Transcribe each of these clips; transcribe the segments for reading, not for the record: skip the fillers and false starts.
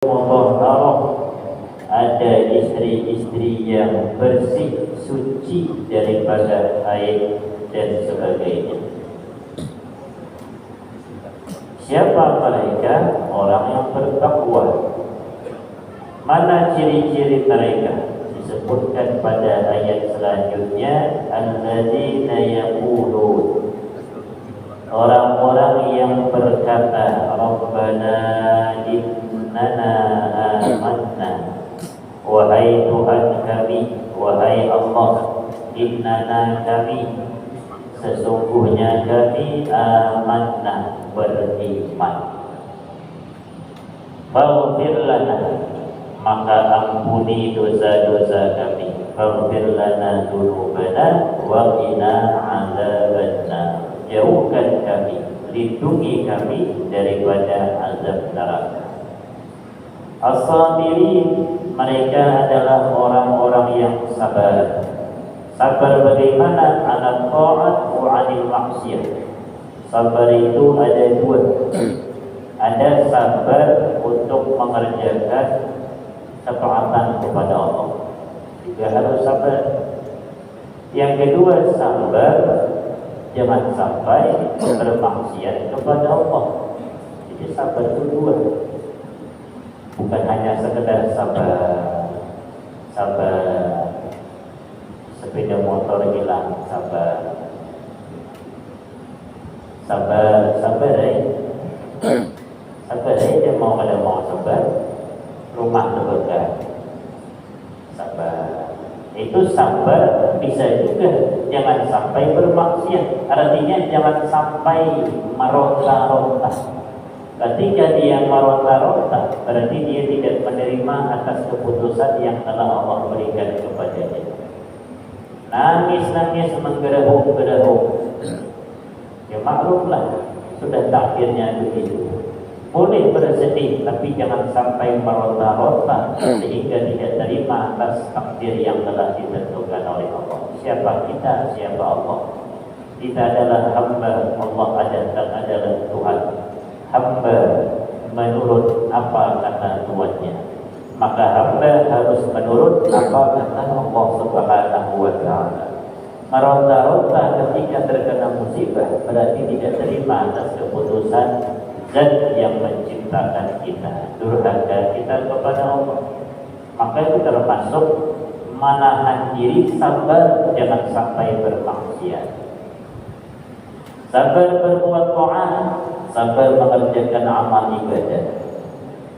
mutahharah, ada istri-istri yang bersih, suci daripada haid dan sebagainya. Siapa mereka? Orang yang bertakwa. Mana ciri-ciri mereka? Disebutkan pada ayat selanjutnya, alladzina yaqulun, orang-orang yang berkata, Rabbana innana amanna, wahai Tuhan kami, wahai Allah, innana kami, sesungguhnya kami amanna, beriman. Faghfir lana, maka ampuni dosa-dosa kami. Faghfir lana dzunubana wa qina adzabannar. Jauhkan kami, lindungi kami daripada azab neraka. As-sabirin, mereka adalah orang-orang yang sabar. Sabar bagaimana? Ala ta'at wa 'anil maksiyah. Sabar itu ada dua. Ada sabar untuk mengerjakan ketaatan kepada Allah, juga harus sabar. Yang kedua, sabar jangan sampai bermaksiat kepada Allah. Jadi sabar itu dua, bukan hanya sekedar sabar sepeda motor hilang, sabar dia mau kada mau sabar, rumah terbakar, sabar. Itu sabar bisa juga jangan sampai bermaksiat. Artinya jangan sampai meronta-ronta. Ketika dia meronta-ronta, berarti dia tidak menerima atas keputusan yang telah Allah berikan kepadanya. Nangis-nangis menggerahuk-gerahuk, ya maklumlah, sudah takdirnya begitu. Boleh bersedih, tapi jangan sampai meronta-ronta sehingga tidak terima atas takdir yang telah ditentukan oleh Allah. Siapa kita? Siapa Allah? Kita adalah hamba Allah, adalah Tuhan. Hamba menurut apa kata Tuhannya, maka hamba harus menurut apa kata Allah Subhanahu wa Ta'ala. Meronta-ronta ketika terkena musibah berarti tidak terima atas keputusan Zat yang menciptakan kita, durhaka kita kepada Allah. Maka itu termasuk menahan diri, sabar jangan sampai bermaksiat. Sabar berbuat taat, sabar mengerjakan amal ibadah,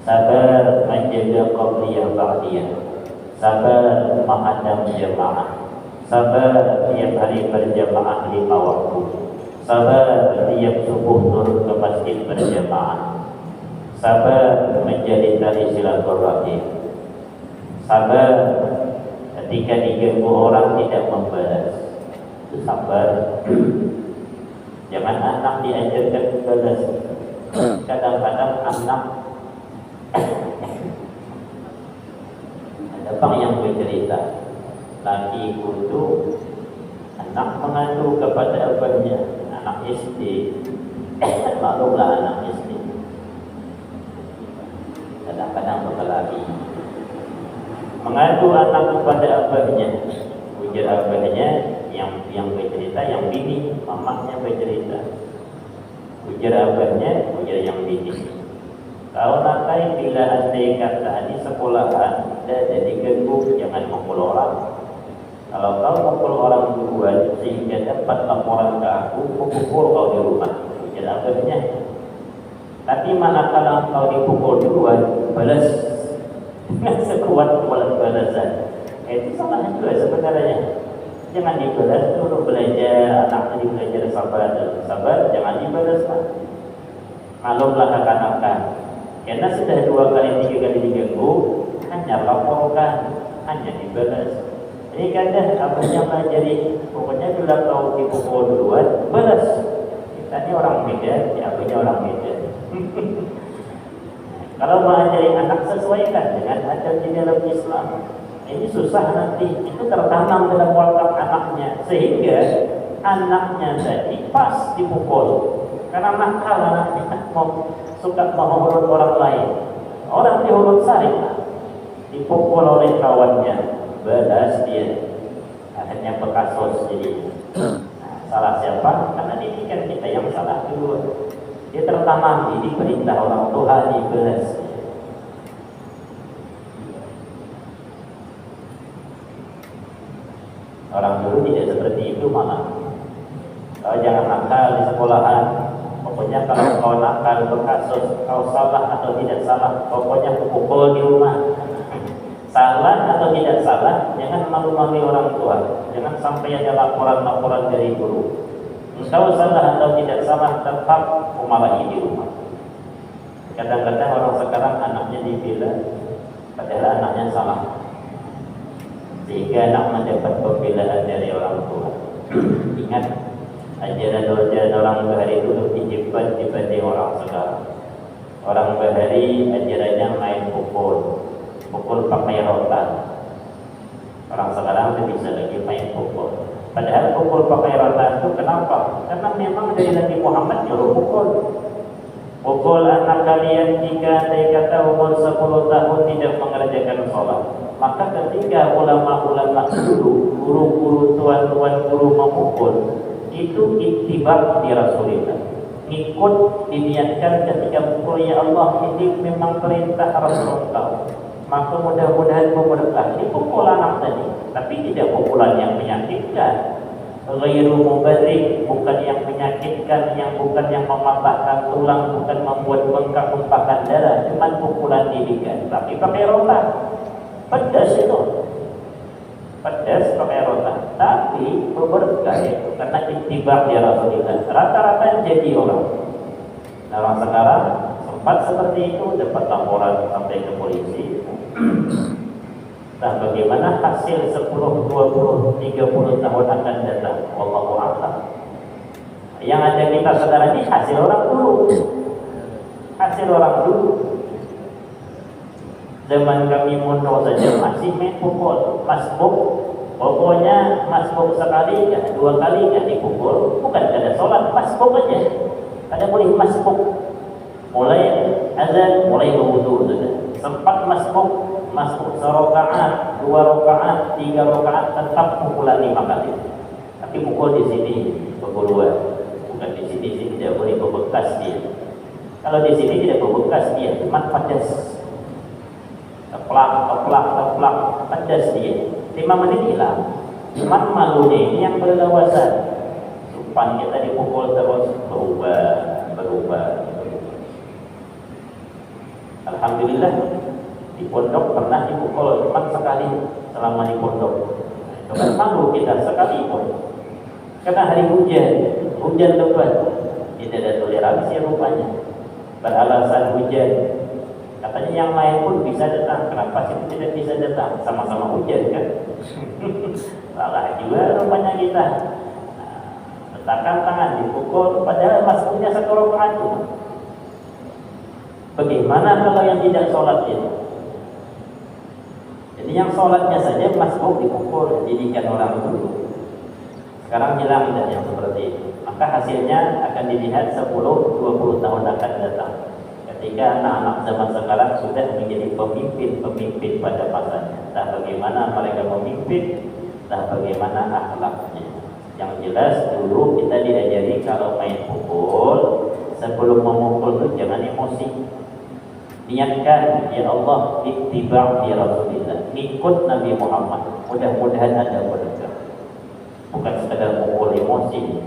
sabar menjaga qabliyah ba'diyah, sabar menghadam jamaah, sabar tiap hari berjamaah 5 waktu, sabar tiap subuh turun ke masjid berjamaah, sabar menjadi tali silaturahim, sabar ketika diganggu orang tidak membalas, itu sabar. Jangan anak diajarkan membalas. Kadang-kadang anak ada bang yang bercerita, lagi kudu anak mengadu kepada abahnya, anak SD, maklumlah anak SD, kadang-kadang berkelahi, mengadu anak kepada abahnya. Ujar abahnya yang bercerita, yang bini, mamanya bercerita. Ujar abahnya, ujar yang bini, kau nakai bila andai kata di sekolahan tidak jadi ganggu, jangan mukul orang. Kalau kau mukul orang duluan sehingga dapat laporan ke aku, pukul kau di rumah. Ujar abahnya. Tapi manakala kau dipukul duluan, balas dengan sekuat balasan. Itu sama juga sebenarnya. Jangan dibalas dulu, belajar anak ini belajar sabar, jangan dibalas lah. Maklumlah akan-akan, karena sudah 2 kali 3 kali diganggu, hanya laporkan, hanya dibalas. Ini kadang abahnya mengajari, pokoknya bila kau dipukul duluan, balas. Kita ini orang beda, abahnya orang beda. Kalau mengajari anak, sesuaikan dengan ajaran di dalam Islam. Ini susah nanti, itu tertanam dalam watak anaknya, sehingga anaknya tadi pas dipukul karena nakal, anaknya suka menghormat orang lain. Orang di Huruf Sari dipukul oleh kawannya, balas dia, akhirnya berkasus jadi. Salah siapa? Karena didikan kita yang salah dulu. Dia tertanam di perintah orang tua dibalas. Orang dulu tidak seperti itu malah. Kau jangan nakal di sekolahan. Pokoknya kalau kau nakal berkasus, kau salah atau tidak salah, pokoknya pukul di rumah. Salah atau tidak salah, jangan malu-malu orang tua. Jangan sampai ada laporan-laporan dari guru. Engkau salah atau tidak salah, tetap memarahi di rumah. Kadang-kadang orang sekarang anaknya dibela, padahal anaknya salah, sehingga anak mendapat pembelaan dari orang tua. Ingat, ajaran orang Bahari itu lebih hebat dibanding orang sekarang. Orang Bahari ajarannya main pukul pakai rotan. Orang sekarang tidak bisa lagi main pukul. Padahal pukul pakai rotan itu kenapa? Karena memang dari Nabi Muhammad nyuruh pukul. Pukul anak kalian jika andai kata umur 10 tahun tidak mengerjakan sholat. Maka ketika ulama-ulama dulu, guru-guru, tuan-tuan guru memukul, itu ittiba di Rasulullah. Ikut diniatkan ketika pukul, ya Allah ini memang perintah Rasulullah. Maka mudah-mudahan berkah. Ini pukul anak tadi, tapi tidak pukulan yang menyakitkan. Ghairu mubarrik, bukan yang menyakitkan, yang bukan yang mematahkan tulang, bukan membuat bengkak tumpahkan darah, cuma pukulan didikan. Tapi pakai rotan, pedas itu, pedas pakai rotan. Tapi berberkah itu karena ittiba ya Rasulullah. Rata-rata jadi orang. Nah, orang sekarang sempat seperti itu, dapat laporan sampai ke polisi. Nah, bagaimana hasil 10, 20, 30 tahun akan datang? Wallahu a'lam. Yang ada kita saudara ini hasil orang dulu. Hasil orang dulu. Zaman kami mondok saja masih main pukul, masbuk. Pokoknya masbuk sekali, dua kali nggak dipukul, bukan ada sholat, masbuk aja. Ada boleh masbuk. Mulai azan, mulai berwudu saja. Sempat masbuk serokaat, 2 rakaat, 3 rakaat, tetap pukulan 5 kali. Tapi pukul di sini berkeluar, bukan di sini tidak boleh berbekas dia. Kalau di sini tidak berbekas dia, cuma pedas, teplak, pedas dia. 5 menit hilang. Cuma malunya ini yang berlewasan. Supan kita dipukul terus berubah. Alhamdulillah di pondok pernah dipukul cuma sekali selama di pondok. Bukan malu kita sekali pun. Karena hari hujan lebat, tidak ada toleransi rupanya. Beralasan hujan, katanya yang lain pun bisa datang. Kenapa sih tidak bisa datang? Sama-sama hujan kan? Salah juga rupanya kita. Letakkan tangan dipukul, padahal masuknya 1 rakaat cuma. Bagaimana kalau yang tidak sholat ini? Jadi yang sholatnya saja masbuk dipukul, didikan orang dulu. Sekarang hilang dan yang seperti itu. Maka hasilnya akan dilihat 10-20 tahun akan datang. Ketika anak-anak zaman sekarang sudah menjadi pemimpin pada masanya. Entah bagaimana mereka memimpin, entah bagaimana akhlaknya. Yang jelas dulu kita diajari kalau main pukul, sebelum memukul itu jangan emosi. Niatkan, ya Allah, ittiba' ya Rasulullah, ikut Nabi Muhammad. Mudah-mudahan ada berkah. Bukan sekadar pukul emosi.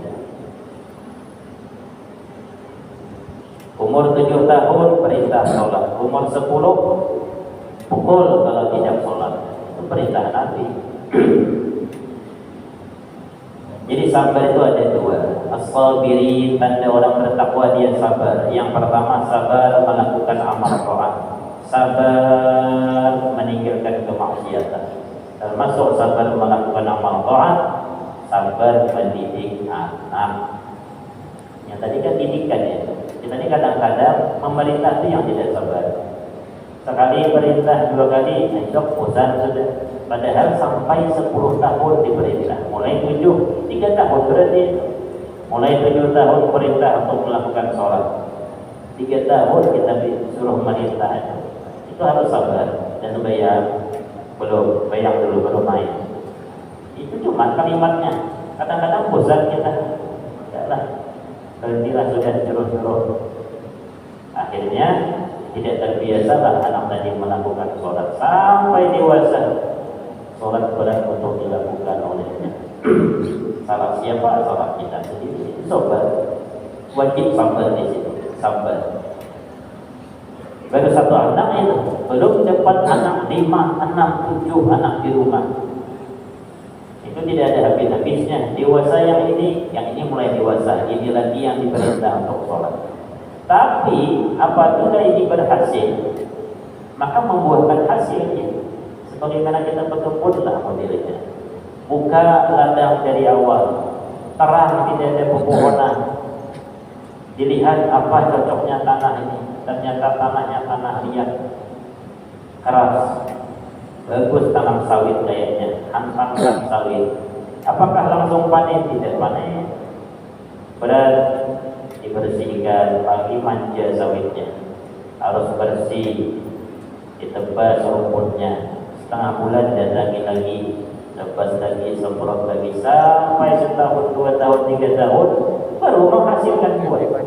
Umur 7 tahun perintah sholat, umur 10 pukul kalau tidak sholat. Itu perintah Nabi. Jadi sabar itu ada 2. As-sabiri, tanda orang bertakwa dia sabar. Yang pertama sabar melakukan amal taat. Sabar meninggalkan kemaksiatan. Termasuk sabar melakukan amal taat, sabar mendidik anak. Yang tadi kan didikan ya. Kita ini kadang-kadang pemerintah itu yang tidak sabar. Sekali perintah, 2 kali, esok bosan sudah. Padahal sampai 10 tahun diperintah. Mulai 7, 3 tahun berarti. Mulai 7 tahun perintah untuk melakukan sholat. 3 tahun kita suruh merintah. itu harus sabar dan bayar. Belum bayar dulu baru main. Itu cuma kalimatnya. Kadang-kadang bosan kita. Enggaklah, berhentilah sudah nyuruh-nyuruh. Akhirnya tidak terbiasalah anak tadi melakukan sholat sampai dewasa. Sholat berat untuk dilakukan olehnya. Salah siapa? Salah kita sendiri. Itu sabar. Wajib sabar di situ. Sabar. Baru satu anak itu, belum dapat anak 5, 6, 7 anak di rumah. Itu tidak ada habis-habisnya. Dewasa yang ini mulai dewasa. Ini lagi yang diperintah untuk sholat. Tapi apabila ini berhasil, maka membuahkan hasilnya. Sebagaimana kita berkebunlah modelnya. Buka ladang dari awal, terang, tidak ada pepohonan. Dilihat apa cocoknya tanah ini. Ternyata tanahnya tanah liat, keras, bagus tanam sawit kayaknya, hantam sawit. Apakah langsung panen? Tidak panen. Berat, dibersihkan, pagi manja sawitnya, harus bersih, ditebas rumputnya. Setengah bulan datangi lagi, tebas lagi, semprot lagi, sampai setahun, 2 tahun, 3 tahun, baru menghasilkan buah.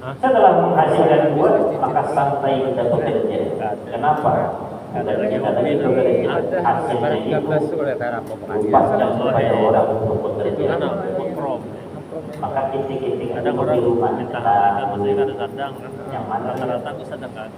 Setelah menghasilkan buah, maka santai kita bekerja. Kenapa? Karena kita tadi bekerja hasilnya itu upahnya supaya orang untuk bekerja. Maka titik-titik itu di rumah kita yang mana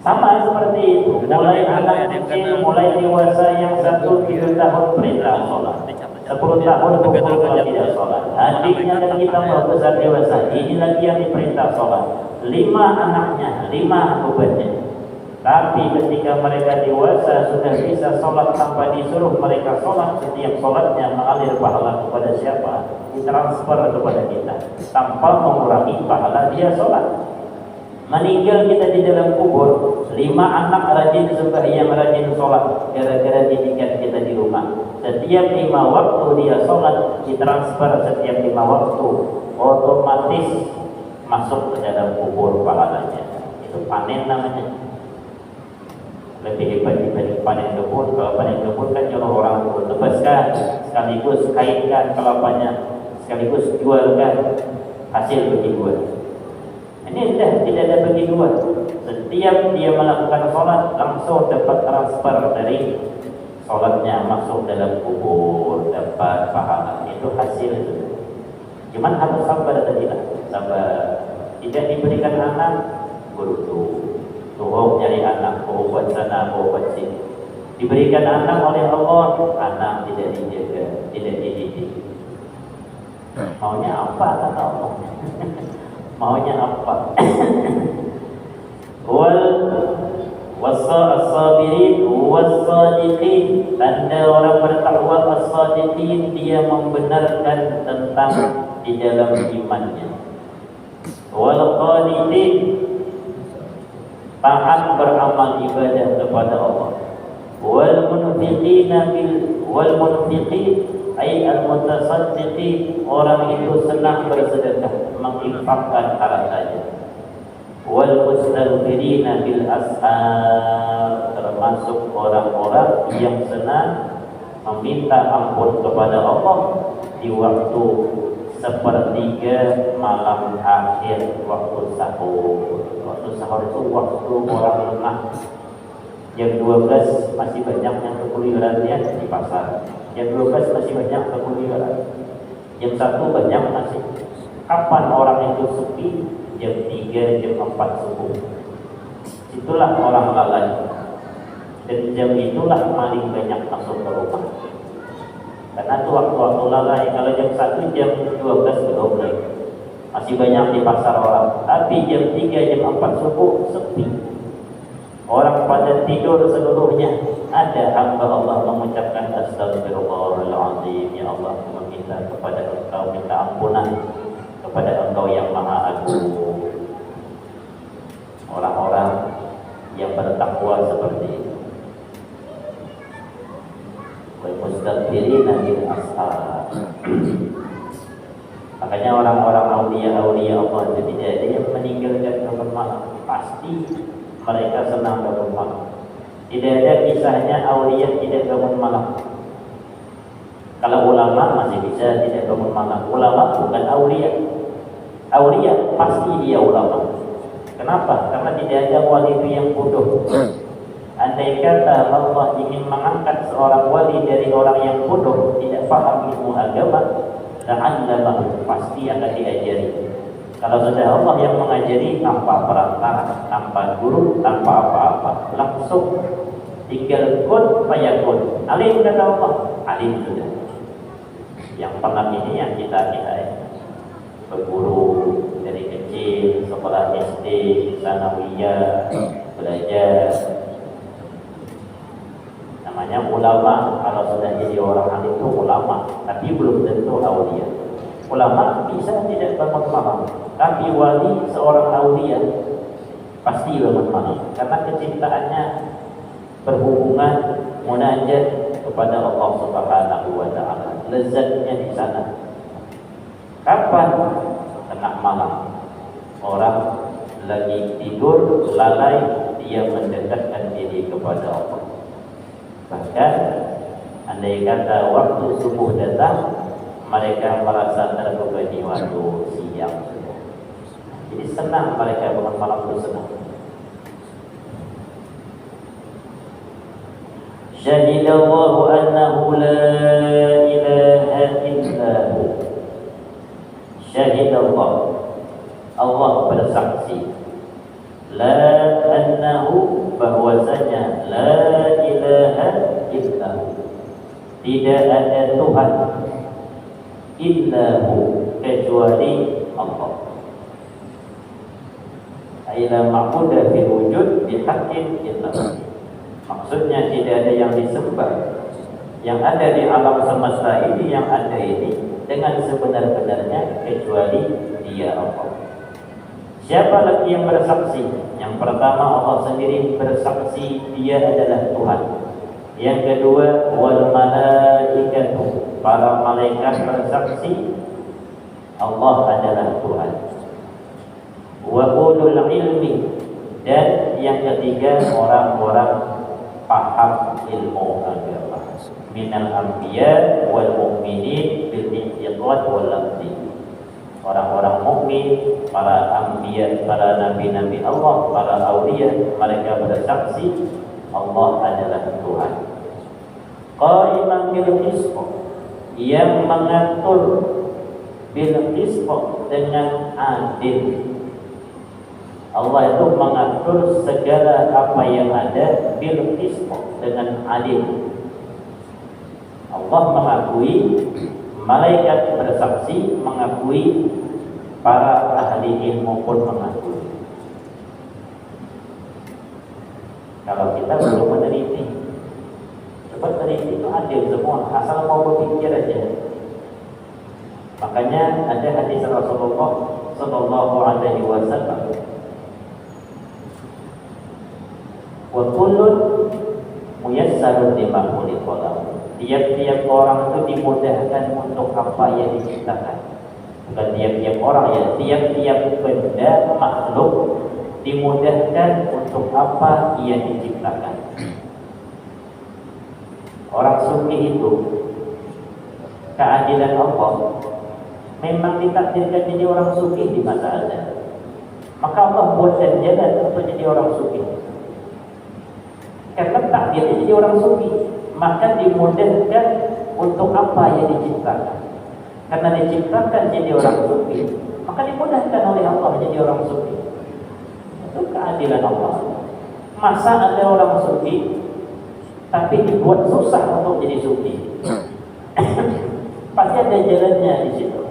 sama seperti itu. Mulai anak kecil, mulai dewasa yang 1-3 tahun perintah sholat, 10 tahun pukul kalau tidak sholat. Adiknya dan kita mau besar dewasa, ini lagi yang diperintah sholat. 5 anaknya, 5 bebannya. Tapi ketika mereka dewasa sudah bisa sholat tanpa disuruh mereka sholat, setiap sholatnya mengalir pahala kepada siapa? Ditransfer kepada kita tanpa mengurangi pahala dia sholat. Meninggal kita di dalam kubur, 5 anak rajin sembahyang, rajin sholat, gara-gara didikan kita di rumah. Setiap 5 waktu dia sholat, ditransfer setiap 5 waktu, otomatis masuk ke dalam kubur pahalanya. Itu panen namanya. Lebih hebat dibanding panen kebun. Kalau panen kebun kan nyuruh orang tebaskan, sekaligus kaitkan kelapanya, sekaligus jualkan, hasil bagi 2. Ini tidak ada bagi 2. Setiap dia melakukan sholat, langsung dapat transfer dari sholatnya masuk dalam kubur, dapat pahala. Itu hasil itu. Cuman harus sabar tadi lah. Sabar. Tidak diberikan anak, berutuh. Tuh nyari anak, berobat sana, berobat sini. Diberikan anak oleh Allah, anak tidak dijaga, tidak dididik. Maunya apa kata Allah? Maunya apa? As-sabirin was-sadiqin. Tanda orang bertakwa as-sadiqin, dia membenarkan tentang di dalam imannya. Wal-qanitin, taat beramal ibadah kepada Allah. Wal-munfiqin ay al-mutasaddiqin, orang itu senang bersedekah, menginfakkan hartanya. Wal-mustaghfirin bil ashar, termasuk orang-orang yang senang meminta ampun kepada Allah di waktu 1/3 malam akhir, waktu sahur. Waktu sahur itu waktu orang lemah. Jam 12 masih banyak yang berkeliaran ya di pasar. Jam 12 masih banyak berkeliaran. Jam 1 banyak masih. Kapan orang itu sepi? Jam 3, jam 4 subuh. Itulah orang lalai. Dan jam itulah paling banyak masuk ke rumah. Karena itu waktu-waktu lalai. Kalau jam 1, jam 12 belum lagi. Masih banyak di pasar orang. Tapi jam 3, jam 4 subuh sepi. Orang pada tidur seluruhnya. Ada hamba Allah mengucapkan astagfirullahaladzim, ya Allah, meminta kepada Engkau, minta ampunan kepada Engkau yang Maha Agung. Orang-orang yang bertakwa seperti itu. Wal mustaghfirina bil ashar. Makanya orang-orang aulia Allah itu tidak ada yang meninggalkan malam. Pasti mereka senang bangun malam. Tidak ada kisahnya aulia tidak bangun malam. Kalau ulama masih bisa tidak bangun malam. Ulama bukan aulia. Aulia pasti dia ulama. Kenapa? Karena tidak ada wali itu yang bodoh. Andai kata Allah ingin mengangkat seorang wali dari orang yang bodoh, tidak paham ilmu agama, la'allamahu, pasti akan diajari. Kalau sudah Allah yang mengajari tanpa perantara, tanpa guru, tanpa apa-apa, langsung tinggal kun fayakun. Alim kata Allah, alim sudah. Yang pernah ini yang kita berguru dari kecil, sekolah SD, sanawiyah, belajar. Namanya ulama. Kalau sudah jadi orang alim itu ulama, tapi belum tentu aulia. Ulama bisa tidak bangun malam, tapi wali seorang aulia pasti bangun malam, karena kecintaannya berhubungan munajat kepada Allah Subhanahu wa taala. Lezatnya di sana. Kapan? Tengah malam. Orang lagi tidur lalai, dia mendekatkan diri kepada Allah. Bahkan andai kata waktu subuh datang, mereka merasa terbebani waktu siang sudah. Jadi senang mereka bangun malam itu senang. Syahidallahu annahu la ilaha illahu. Syahidallah, Allah bersaksi, la annahu, bahwasanya la ilaha illahu, tidak ada Tuhan illahu, kecuali Allah. Aila ma'budah fil wujud bihaqqin illahu. Maksudnya tidak ada yang disembah yang ada di alam semesta ini, yang ada ini dengan sebenar-benarnya kecuali Dia Allah. Siapa lagi yang bersaksi? Yang pertama Allah sendiri bersaksi Dia adalah Tuhan. Yang kedua wal malaikatu, para malaikat bersaksi Allah adalah Tuhan. Wa ulul ilmi, dan yang ketiga orang-orang paham ilmu agama, minal anbiya wal mu'minin bil i'tiqad wal lafzi. Orang-orang mukmin, para anbiya, para nabi-nabi Allah, para aulia, mereka bersaksi Allah adalah Tuhan. Qa'iman bil qisth, yang mengatur bil qisth, dengan adil. Allah itu mengatur segala apa yang ada bil qisth, dengan adil. Allah mengakui, malaikat bersaksi, mengakui, para ahli ilmu pun mengakui. Kalau kita belum meneliti, coba teliti itu adil semua, asal mau berpikir aja. Makanya ada hadis Rasulullah Sallallahu Alaihi Wasallam, wa kullun muyassarun lima khuliqa lahu. Tiap-tiap orang itu dimudahkan untuk apa yang diciptakan. Bukan tiap-tiap orang ya, tiap-tiap benda makhluk dimudahkan untuk apa yang diciptakan. Orang suci itu keadilan Allah, memang ditakdirkan jadi orang suci di masa ada. Maka Allah buatkan jalan untuk jadi orang suci. Karena takdirnya jadi orang suci, maka dimudahkan untuk apa yang diciptakan. Karena diciptakan jadi orang suci, maka dimudahkan oleh Allah jadi orang suci. Itu keadilan Allah. Masa ada orang suci tapi dibuat susah untuk jadi suci? Pasti ada jalannya di situ.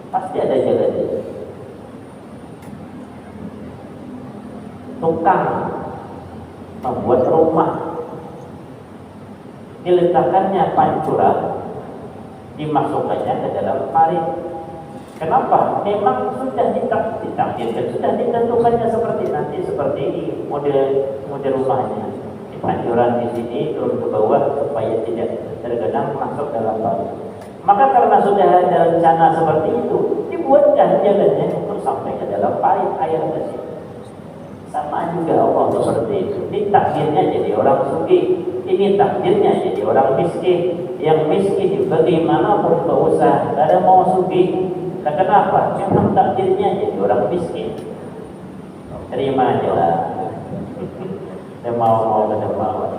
Pasti ada jalannya. Tukang membuat rumah, diletakkannya pancuran, dimasukkannya ke dalam parit. Kenapa? Memang sudah ditakdirkan, sudah ditentukannya seperti nanti, seperti ini model rumahnya. Di pancuran di sini turun ke bawah supaya tidak tergenang masuk dalam parit. Maka karena sudah ada rencana seperti itu, dibuatkan jalannya untuk sampai ke dalam parit air ke situ. Sama juga Allah seperti itu. Ini takdirnya jadi orang sugih, ini takdirnya jadi orang miskin. Yang miskin bagaimana pun berusaha, tidak ada mau sugih. Nah, kenapa? Memang takdirnya jadi orang miskin. Terima aja lah. Dia mau tidak mau.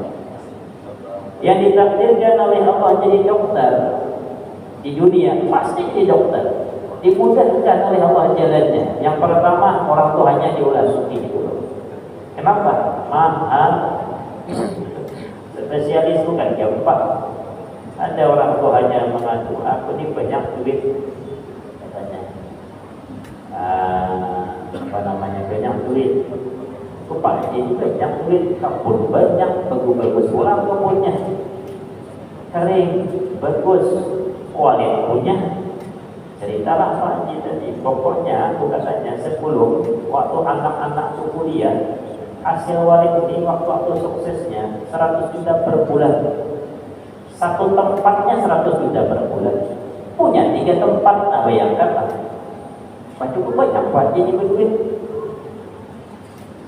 Yang ditakdirkan oleh Allah jadi dokter di dunia pasti jadi dokter. Dimudahkan oleh Allah jalannya. Yang pertama, orang tuanya diulas sugih dulu. Kenapa? Mahal. Spesialis bukan gampang. Ada orang tuanya mengadu, aku ini banyak duit, katanya. Banyak duit. Pak ini banyak duit, kebun banyak, bagus-bagus pulang kebunnya. Kering, bagus, kualitas punya. Ceritalah Pak Haji tadi, pokoknya aku katanya sebelum waktu anak-anak kuliah, hasil walid ini waktu suksesnya 100 juta per bulan. Satu tempatnya 100 juta per bulan. Punya 3 tempat, nah bayangkan lah. Cukup banyak Pak Haji berduit.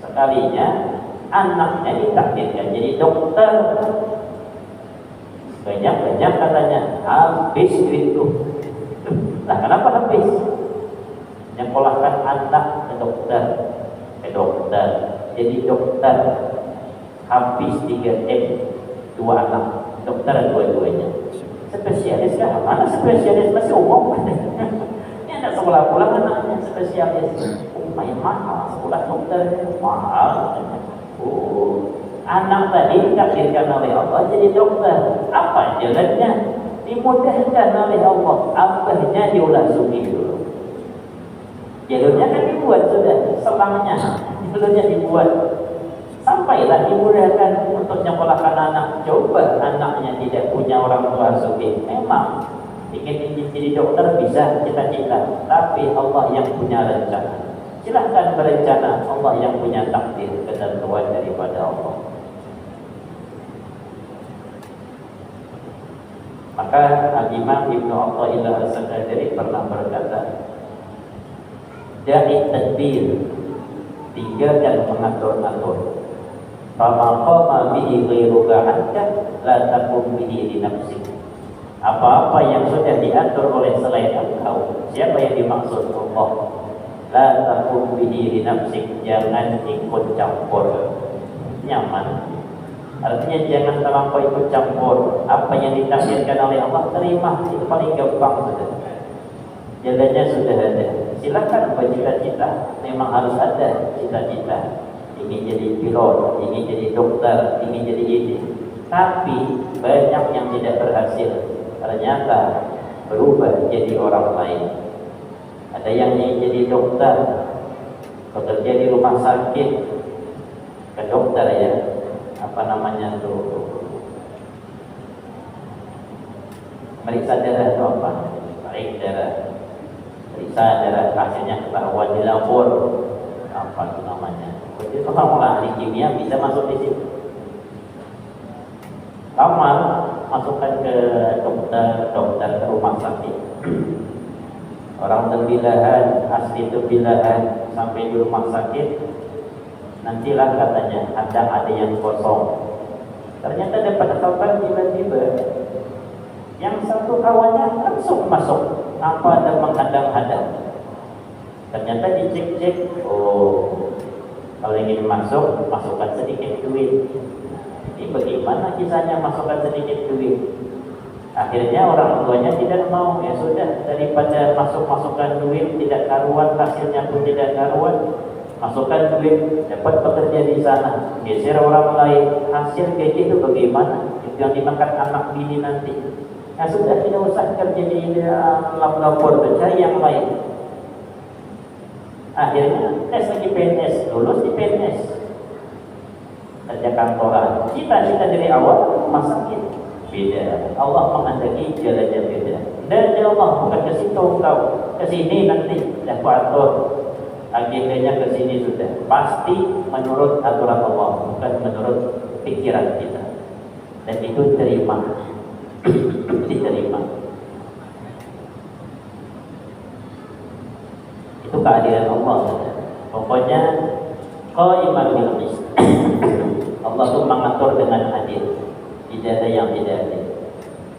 Sekalinya anaknya ditakdirkan jadi dokter. Banyak-banyak katanya, habis duitku. Nah, kenapa habis? Nyekolahkan anak ke dokter, jadi dokter, habis 3M, 2 anak, dokter dua-duanya. Spesialis kah? Mana spesialis? Masih umum. Ini anak sekolah pulang anaknya spesialis. Lumayan mahal, sekolah dokter mahal. Anak tadi ditakdirkan oleh Allah jadi dokter. Apa jalannya? Dimudahkan oleh Allah. Abahnya diulas sugih dulu. Jalurnya kan dibuat sudah, selangnya jalurnya dibuat. Sampailah dimudahkan untuk nyekolahkan anak. Coba anaknya tidak punya orang tua sugih, memang ingin jadi dokter bisa cita-cita, tapi Allah yang punya rencana. Silahkan berencana, Allah yang punya takdir, ketentuan daripada Allah. Maka Imam Ibnu Athaillah As-Sakandari pernah berkata, dari tadbir, tinggalkan mengatur-atur. Fama qama bihi ghairuka anka la taqum bihi li nafsik. Apa-apa yang sudah diatur oleh selain engkau, siapa yang dimaksud Allah? La taqum bihi li nafsik, jangan ikut campur. Nyaman. Artinya jangan terlampau ikut campur. Apa yang ditakdirkan oleh Allah terima, itu paling gampang sudah. Jalannya sudah ada. Silakan bercita-cita, memang harus ada cita-cita. Ingin jadi pilot, ingin jadi dokter, ingin jadi ini. Tapi banyak yang tidak berhasil. Ternyata berubah jadi orang lain. Ada yang ingin jadi dokter, bekerja di rumah sakit, ke dokter ya. Apa namanya tuh, meriksa darah itu apa? Periksa darah, hasilnya ketahuan di labor, apa itu namanya? Jadi kalau ahli kimia bisa masuk di situ. Kamar masukkan ke dokter ke rumah sakit. Orang terbilahan, asli terbilahan sampai di rumah sakit. Nantilah katanya ada yang kosong. Ternyata dapat kabar tiba-tiba yang satu kawannya langsung masuk. Apa ada menghadang-hadang? Ternyata dicek-cek. Oh, kalau ingin masuk, masukkan sedikit duit. Ini bagaimana kisahnya masukkan sedikit duit? Akhirnya orang tuanya tidak mau. Ya sudah, daripada masukkan duit tidak karuan, hasilnya pun tidak karuan. Masukkan duit, dapat bekerja di sana, geser orang lain, hasil gaji itu bagaimana? Itu yang dimakan anak bini nanti. Nah sudah, tidak usah kerja di labor, cari yang lain. Akhirnya tes lagi PNS, lulus di PNS, kerja kantoran. Cita-cita dari awal rumah sakit, beda. Allah menghendaki jalannya beda. Dan Allah bukan ke situ kau, ke sini nanti dah atur. Agendanya ke sini sudah pasti menurut aturan Allah, bukan menurut pikiran kita. Dan itu diterima. Itu keadilan Allah. Pokoknya qa'iman bil qist. Allah itu mengatur dengan adil. Tidak ada yang tidak adil.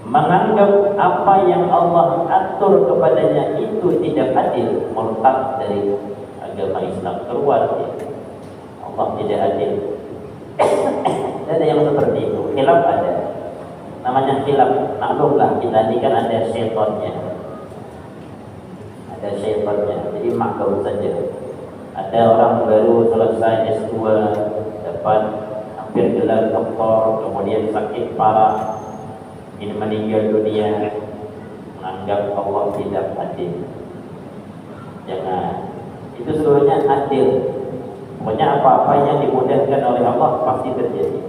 Menganggap apa yang Allah atur kepadanya itu tidak adil, murtad dari agama Islam, keluar dia. Allah tidak adil. Tidak ada yang seperti itu. Khilaf ada. Namanya khilaf. Maklumlah kita ini kan ada syaitannya. Ada syaitannya. Jadi maklum saja. Ada orang baru selesai S2, dapat hampir gelar doktor, kemudian sakit parah, ini meninggal dunia, menganggap Allah tidak adil. Jangan. Itu seluruhnya adil. Pokoknya apa-apa yang dimudahkan oleh Allah pasti terjadi.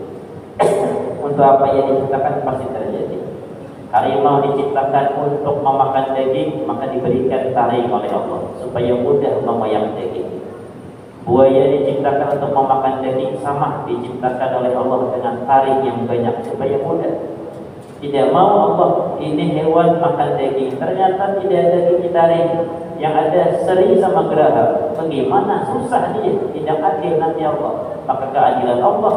Untuk apa yang diciptakan pasti terjadi. Harimau diciptakan untuk memakan daging, maka diberikan taring oleh Allah supaya mudah memayang daging. Buaya diciptakan untuk memakan daging, sama diciptakan oleh Allah dengan taring yang banyak supaya mudah. Tidak mau Allah ini hewan makan daging, ternyata tidak ada gigi taring, yang ada seri sama geraha. Bagaimana susah dia, tidak adil nanti Allah. Maka keadilan Allah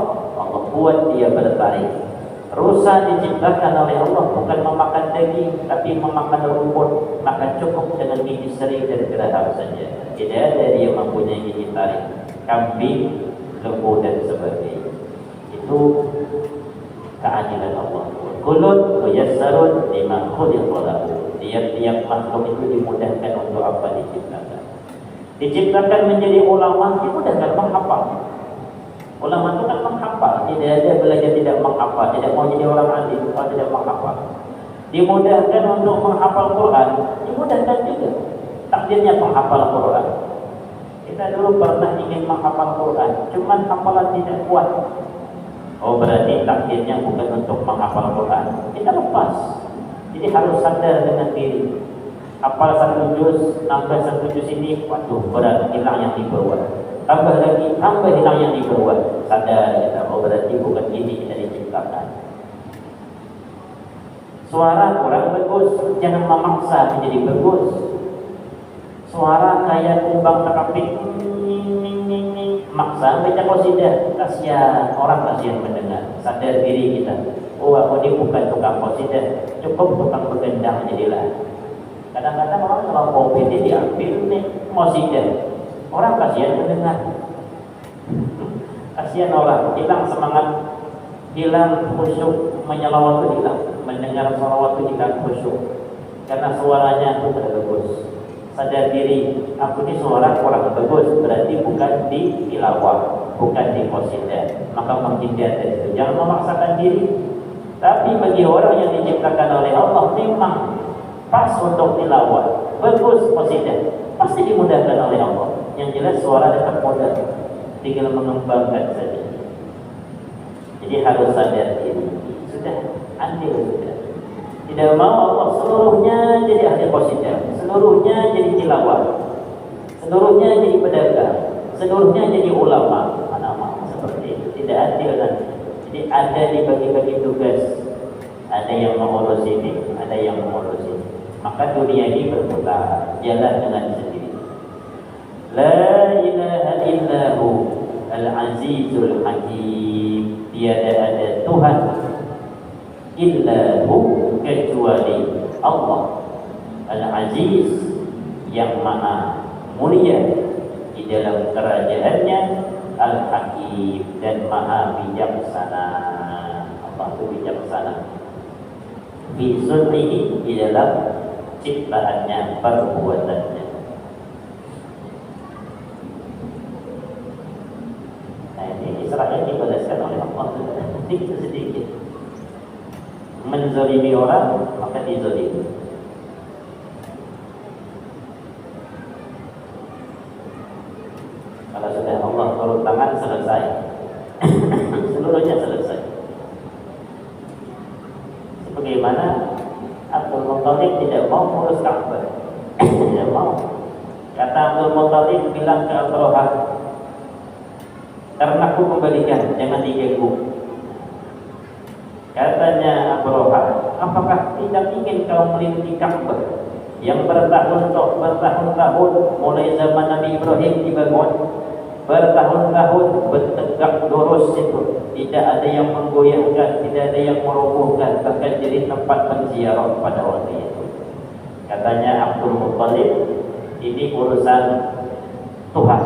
buat dia bertaring. Rusa diciptakan oleh Allah bukan memakan daging, tapi memakan rumput, maka cukup dengan gigi seri dan geraham saja. Tidak ada dia mempunyai gigi taring. Kambing, lembu dan sebagainya. Itu keadilan Allah. Kulun muyassarun lima khuliqa lahu. Tiap-tiap makhluk itu dimudahkan untuk apa diciptakan. Diciptakan menjadi ulama, dimudahkan menghafal. Ulama itu kan menghafal, tidak ada belajar tidak menghafal, tidak mau jadi orang alim kalau tidak menghafal. Dimudahkan untuk menghafal Quran, dimudahkan juga. Takdirnya menghafal Quran. Kita dulu pernah ingin menghafal Quran, cuman hafalan tidak kuat. Oh berarti takdirnya bukan untuk menghafal Quran. Kita lepas. Jadi harus sadar dengan diri. Hafal satu juz, nambah satu juz ini, waduh berat, hilang yang dibawa. Tambah lagi, tambah hilang yang dibawa. Sadar kita, oh berarti bukan ini kita diciptakan. Suara kurang bagus, jangan memaksa menjadi bagus. Suara kayak kumbang terapit, maksa baca qasidah, kasihan orang, kasihan mendengar. Sadar diri kita. Oh aku ini bukan tukang qasidah, cukup tukang bergendang jadilah. Kadang-kadang orang kalau kopi ini diambil nih qasidah, orang kasihan mendengar. Kasihan orang, hilang semangat, hilang khusyuk, menyelawat itu hilang, mendengar salawat itu hilang khusyuk, karena suaranya itu tidak bagus. Sadar diri, aku ini suara kurang bagus, berarti bukan di tilawah, bukan di qasidah, maka menghindar dari itu. Jangan memaksakan diri. Tapi bagi orang yang diciptakan oleh Allah memang pas untuk tilawah, bagus qasidah, pasti dimudahkan oleh Allah. Yang jelas suara tetap mudah, tinggal mengembangkan saja. Jadi harus sadar diri. Sudah adil sudah. Tidak mau Allah seluruhnya jadi ahli qasidah, seluruhnya jadi tilawah, seluruhnya jadi pedagang, seluruhnya jadi ulama. Mana mau seperti itu? Tidak adil nanti. Jadi ada dibagi-bagi tugas. Ada yang mengurus ini, ada yang mengurus ini. Maka dunia ini berputar, jalan dengan sendiri. La ilaha illahu al-azizul hakim. Tiada ada Tuhan illahu kecuali Allah al-aziz yang maha mulia di dalam kerajaannya, al-hakim dan maha bijaksana. Allah itu bijaksana fi sunnihi, di dalam ciptaannya, perbuatannya. Nah ini Israel dibalaskan oleh Allah sedikit. Menzalimi orang, maka dizalimi. Kalau sudah Allah turun tangan, selesai. Seluruhnya selesai. Sebagaimana Abdul Muttalib tidak mau mengurus Ka'bah. Tidak mau. Kata Abdul Muttalib bilang ke Abraha, ternakku kembalikan, jangan diganggu. Katanya Abraha, apakah tidak ingin kau melintasi Ka'bah yang bertahun-tahun mulai zaman Nabi Ibrahim dibangun? bertahun-tahun bertegak lurus itu, tidak ada yang menggoyahkan, tidak ada yang merobohkan, bahkan jadi tempat penziarah pada waktu itu. Katanya Abdul Muttalib, ini urusan Tuhan,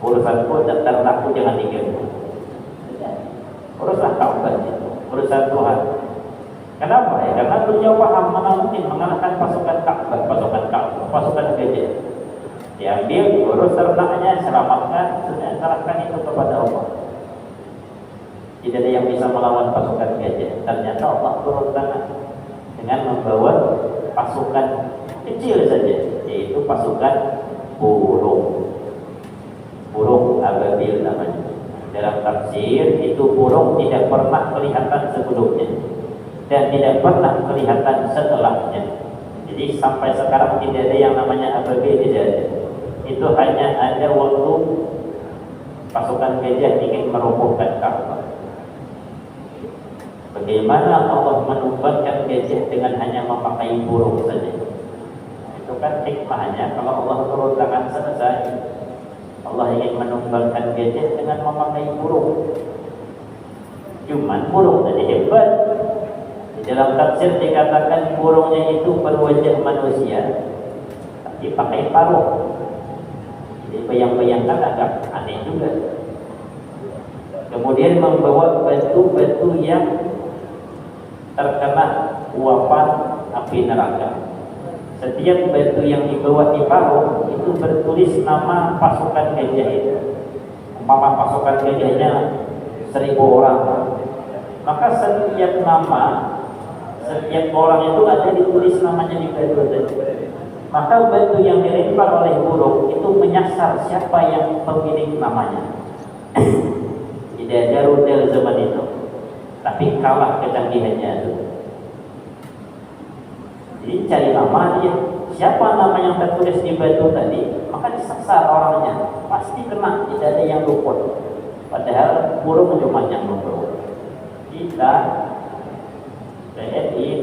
urusanku terlaku jangan diganggu. Urusan Ka'bah itu, urusan Tuhan. Kenapa ya? Karena beliau paham mana mungkin mengalahkan pasukan Ka'bah, pasukan gajah. Diambil, urus ternaknya, selamatkan, sudah serahkan itu kepada Allah. Tidak ada yang bisa melawan pasukan gajah. Ternyata Allah turun tangan dengan membawa pasukan kecil saja, yaitu pasukan burung. Burung ababil namanya. Dalam tafsir itu burung tidak pernah kelihatan sebelumnya dan tidak pernah kelihatan setelahnya. Jadi sampai sekarang tidak ada yang namanya ababil, tidak ada. Itu hanya ada waktu pasukan gajah ingin merobohkan Ka'bah. Bagaimana Allah menumbangkan gajah dengan hanya memakai burung saja? Itu kan hikmahnya. Kalau Allah turun tangan selesai, Allah ingin menumbangkan gajah dengan memakai burung. Cuman burung tadi hebat. Di dalam tafsir dikatakan burungnya itu berwajah manusia, tapi pakai paruh. Jadi bayang-bayangkan agak aneh juga. Kemudian membawa batu-batu yang terkena uapan api neraka. Setiap batu yang dibawa di paruh itu bertulis nama pasukan gajah itu. Umpama pasukan gajahnya 1000 orang, maka setiap nama, setiap orang itu ada ditulis namanya di batu itu. Maka batu yang dilempar oleh burung itu menyasar siapa yang pemilik namanya. Tidak ada rudal zaman itu, tapi kalah kecanggihannya itu. Jadi cari nama dia, siapa nama yang tertulis di batu tadi, maka disasar orangnya, pasti kena, tidak ada yang luput. Padahal burung cuma yang luput. Kita TNI,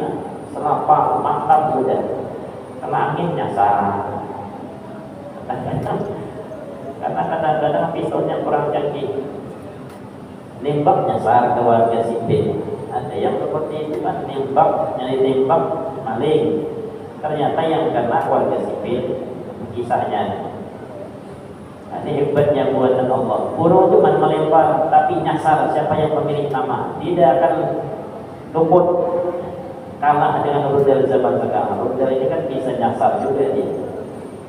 selapang, mantap sudah, kena angin nyasar. Karena kadang-kadang pistolnya kurang canggih, nembak nyasar ke warga sipil. Ada yang seperti itu kan, nembak, nyari nembak maling, ternyata yang kena warga sipil. Kisahnya ini hebatnya buatan Allah. Burung cuma melempar, tapi nyasar siapa yang pemilik nama, tidak akan luput. Kalah dengan rudal zaman sekarang. Rudal ini kan bisa nyasar juga dia,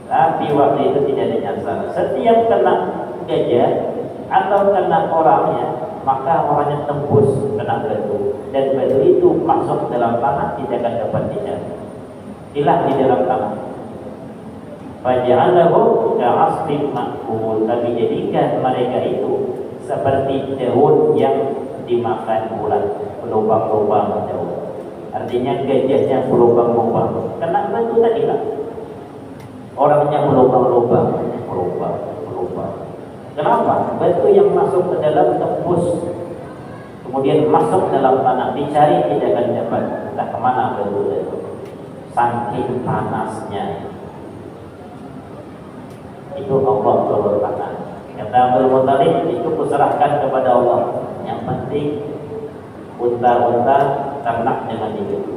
tapi waktu itu tidak ada nyasar. Setiap kena gajah atau kena orangnya, maka orangnya tembus kena batu, dan batu itu masuk dalam tanah, tidak akan dapat dicari, hilang di dalam tanah. Faja'alahu ka'asfin ma'kul, kami jadikan mereka itu seperti daun yang dimakan ulat, berlubang-lubang daun. Artinya gajahnya berlubang-lubang, kena batu tadi lah. Orangnya berlubang-lubang. Kenapa? Batu yang masuk ke dalam tembus, kemudian masuk dalam tanah, dicari tidak akan dapat. Entah kemana batu itu, saking panasnya. Itu Allah turun tangan. Kata Abdul Muttalib, itu kuserahkan kepada Allah. Yang penting unta-unta ternak jangan diganggu.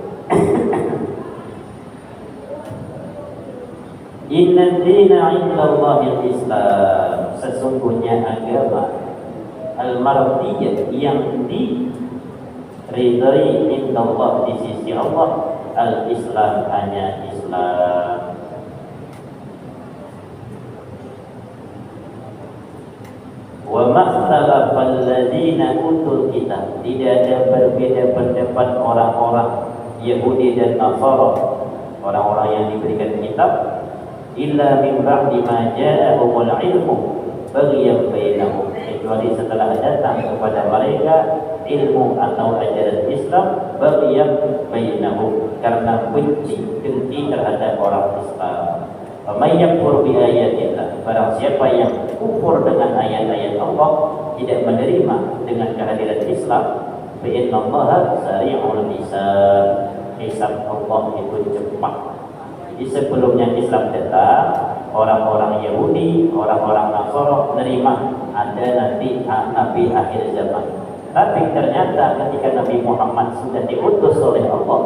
Inna dina indallahil Islam, sesungguhnya agama al-mardiyah yang diridai indallah, di sisi Allah, al-Islam, hanya Islam. Wa makhtalafal ladzina utul kitab, tidak ada berbeda pendapat orang-orang Yahudi dan Nasara, orang-orang yang diberikan kitab, illa min ba'di ma ja'ahumul ilmu baghyan bainahum, kecuali setelah datang kepada mereka ilmu atau ajaran Islam, baghyan bainahum, karena benci dengki terhadap orang Islam. Faman yakfur bi ayatillah, barang siapa yang kufur dengan ayat-ayat Allah, tidak menerima dengan kehadiran Islam, fa innallaha sari'ul hisab, hisab Allah itu cepat. Jadi sebelumnya Islam datang, orang-orang Yahudi, orang-orang Nasara menerima ada nanti Nabi akhir zaman. Tapi ternyata ketika Nabi Muhammad sudah diutus oleh Allah,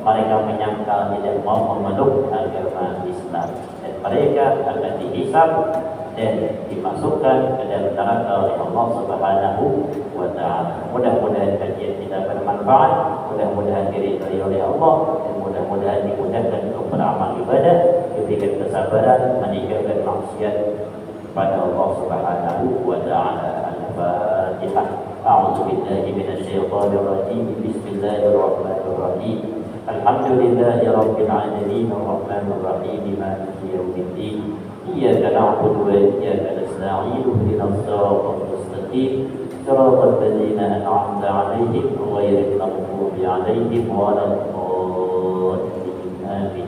mereka menyangkal tidak mau memeluk agama Islam, dan mereka akan dihisab dan dimasukkan ke dalam neraka oleh Allah Subhanahu wa taala. Mudah-mudahan kajian kita bermanfaat, mudah-mudahan diridhai oleh Allah, dan mudah-mudahan dimudahkan untuk beramal ibadah, diberikan kesabaran, meninggalkan maksiat kepada Allah Subhanahu wa taala. Al-Fatihah. A'udzu billahi minasy syaithanir rajim. Bismillahirrahmanirrahim. Alhamdulillahi rabbil alamin arrahmanir rahim maliki yaumiddin. Iyyaka na'budu wa iyyaka nasta'in ihdinas siratal mustaqim siratal ladzina an'amta 'alaihim ghairil maghdubi 'alaihim waladdallin. Amin.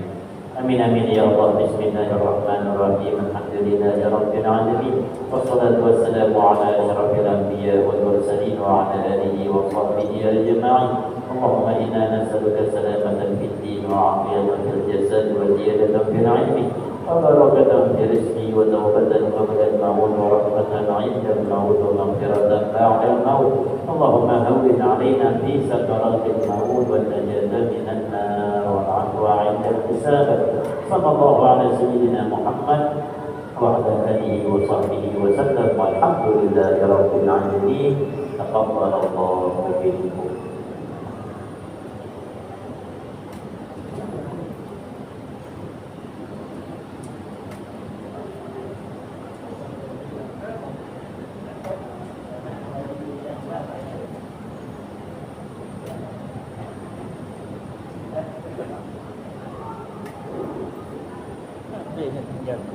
Amin amin ya Allah. Bismillahirrahmanirrahim. Alhamdulillahi rabbil alamin. Wassalatu wassalamu ala asyrafil anbiya wal mursalin wa ala alihi wa sahbihi ajma'in. Allahumma inna nas'aluka salamatan fid din wa 'afiyatan fil jasad wa ziyadatan fil 'ilmi wa barakatan fil rizqi wa tawbatan qabla al-maut wa rahmatan 'inda al-maut wa maghfiratan ba'da al-maut. Allahumma hawwin 'alaina fi sakaratil maut wa najatan minan nar wa 'afwa 'inda al-hisab. Sallallahu ala sayyidina Muhammad wa ala alihi wa sahbihi wa sallam. Walhamdulillahi rabbil alamin. Taqabbalallahu minkum. Dạ.